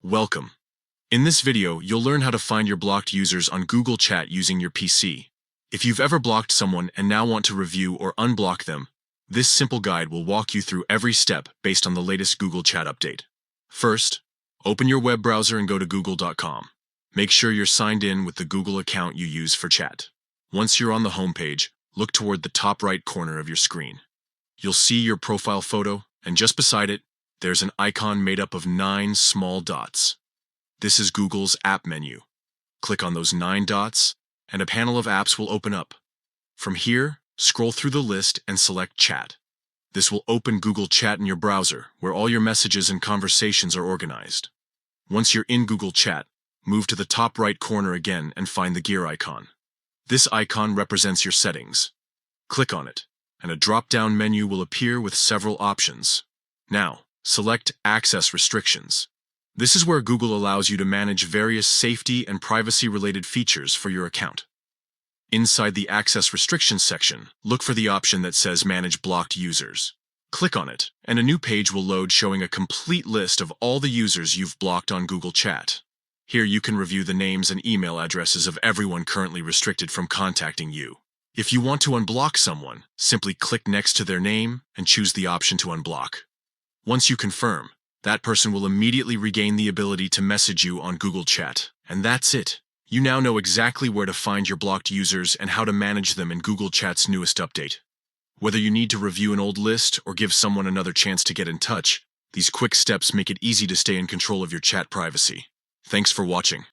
Welcome. In this video, you'll learn how to find your blocked users on Google Chat using your PC. If you've ever blocked someone and now want to review or unblock them, this simple guide will walk you through every step based on the latest Google Chat update. First, open your web browser and go to google.com. Make sure you're signed in with the Google account you use for chat. Once you're on the home page, look toward the top right corner of your screen. You'll see your profile photo, and just beside it, there's an icon made up of 9 small dots. This is Google's app menu. Click on those 9 dots, and a panel of apps will open up. From here, scroll through the list and select Chat. This will open Google Chat in your browser, where all your messages and conversations are organized. Once you're in Google Chat, move to the top right corner again and find the gear icon. This icon represents your settings. Click on it, and a drop-down menu will appear with several options. Now, select Access Restrictions. This is where Google allows you to manage various safety and privacy-related features for your account. Inside the Access Restrictions section, look for the option that says Manage Blocked Users. Click on it, and a new page will load showing a complete list of all the users you've blocked on Google Chat. Here you can review the names and email addresses of everyone currently restricted from contacting you. If you want to unblock someone, simply click next to their name and choose the option to unblock. Once you confirm, that person will immediately regain the ability to message you on Google Chat. And that's it. You now know exactly where to find your blocked users and how to manage them in Google Chat's newest update. Whether you need to review an old list or give someone another chance to get in touch, these quick steps make it easy to stay in control of your chat privacy. Thanks for watching.